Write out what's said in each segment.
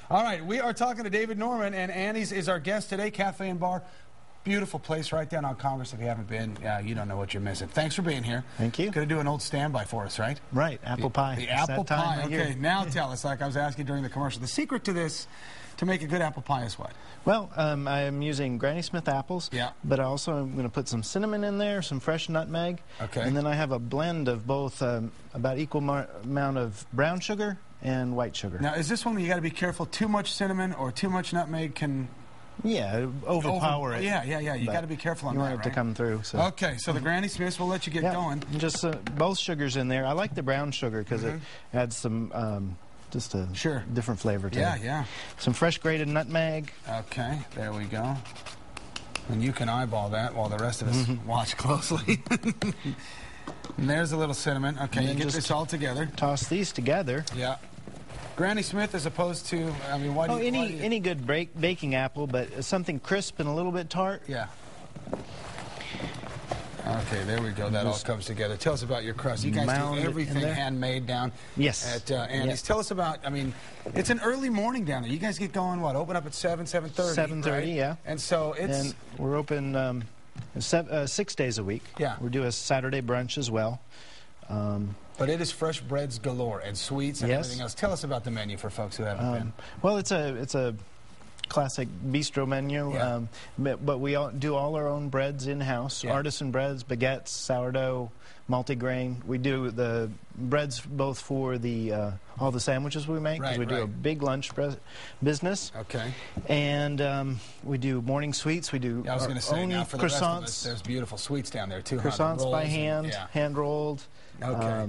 All right, we are talking to David Norman, and Annie's is our guest today, Cafe and Bar. Beautiful place right down on Congress. If you haven't been, you don't know what you're missing. Thanks for being here. Thank you. Going to do an old standby for us, right? Right, apple pie. The apple pie. Right Okay, here. now tell us, like I was asking during the commercial, the secret to this, to make a good apple pie is what? Well, I am using Granny Smith apples, Yeah. but I also am going to put some cinnamon in there, some fresh nutmeg, Okay. and then I have a blend of both about equal amount of brown sugar and white sugar. Now, is this one where you got to be careful? Too much cinnamon or too much nutmeg can Yeah, overpower it. Yeah. You got to be careful on you that, want it to right? come through. So. Okay, so the Granny Smiths, we'll let you get Yeah, going. and just both sugars in there. I like the brown sugar because it adds some just a different flavor to it. Yeah. Some fresh grated nutmeg. Okay, there we go. And you can eyeball that while the rest of us watch closely. And there's a little cinnamon. Okay, And you then get this all together. Toss these together. Yeah. Granny Smith as opposed to, I mean, why do you... any good baking apple, but something crisp and a little bit tart. Yeah. Okay, there we go. That all comes together. Tell us about your crust. You guys do everything handmade down at Annie's. Tell us about, I mean, it's an early morning down there. You guys get going, what, open up at 7:30? 7:30, right? yeah. And so it's... And we're open 6 days a week. Yeah. We do a Saturday brunch as well. But it is fresh breads galore and sweets and everything else. Tell us about the menu for folks who haven't been. Well, it's a classic bistro menu, but we do all our own breads in-house, artisan breads, baguettes, sourdough, multigrain. We do the breads both for the all the sandwiches we make, because we do a big lunch business. Okay. And we do morning sweets. We do I was going to say, now for the rest of us, croissants. there's beautiful sweets down there, too. Croissants by hand, hand-rolled. Okay.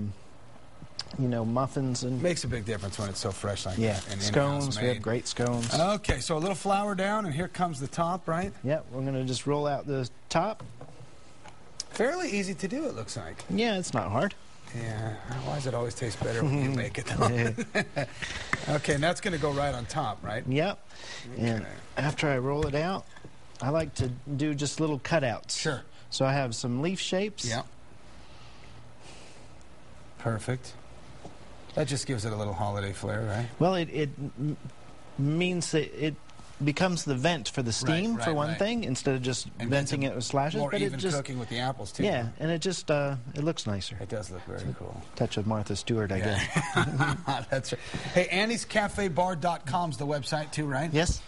You know, muffins and... Makes a big difference when it's so fresh like that. And scones. We have great scones. Okay, so a little flour down, and here comes the top, right? Yeah, we're going to just roll out the top. Fairly easy to do, it looks like. Yeah, it's not hard. Yeah, why does it always taste better when you make it, though? Okay, and that's going to go right on top, right? Yep. Okay. And after I roll it out, I like to do just little cutouts. Sure. So I have some leaf shapes. Yep. Perfect. That just gives it a little holiday flair, right? Well, it means that it becomes the vent for the steam, for one thing, instead of just venting it with slashes. More but even it just, cooking with the apples, too. Yeah, and it just it looks nicer. It does look very cool. Touch of Martha Stewart, I guess. That's right. Hey, AnniesCafeBar.com is the website, too, right? Yes.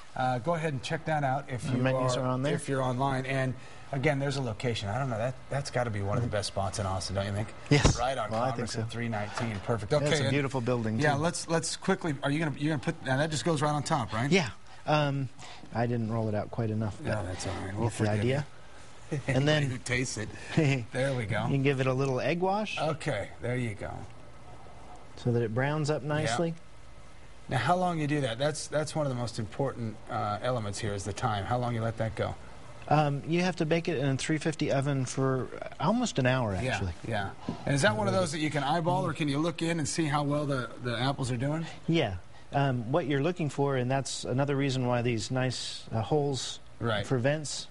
Go ahead and check that out if you are on there. If you're online. And again, there's a location. I don't know. That's got to be one of the best spots in Austin, don't you think? Yes. Right on Congress I think so. at 319. Perfect. Okay. It's a beautiful building. Yeah. Too. Let's quickly. Are you gonna put? Now that just goes right on top, right? Yeah. I didn't roll it out quite enough. No, that's all right. We'll the idea. And then who tastes it. There we go. You can give it a little egg wash. Okay. There you go. So that it browns up nicely. Yeah. Now, how long you do that? That's one of the most important elements here is the time. How long you let that go? You have to bake it in a 350 oven for almost an hour, actually. Yeah. And is that one of those that you can eyeball, or can you look in and see how well the apples are doing? Yeah. What you're looking for, and that's another reason why these nice holes for vents,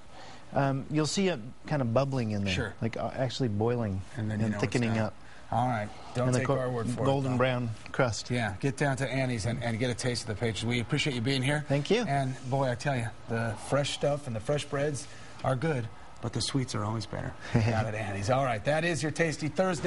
you'll see it kind of bubbling in there, like actually boiling and thickening up. All right. Don't take our word for it. Golden brown crust. Yeah. Get down to Annie's and get a taste of the pastries. We appreciate you being here. Thank you. And, boy, I tell you, the fresh stuff and the fresh breads are good, but the sweets are always better down at Annie's. All right. That is your Tasty Thursday.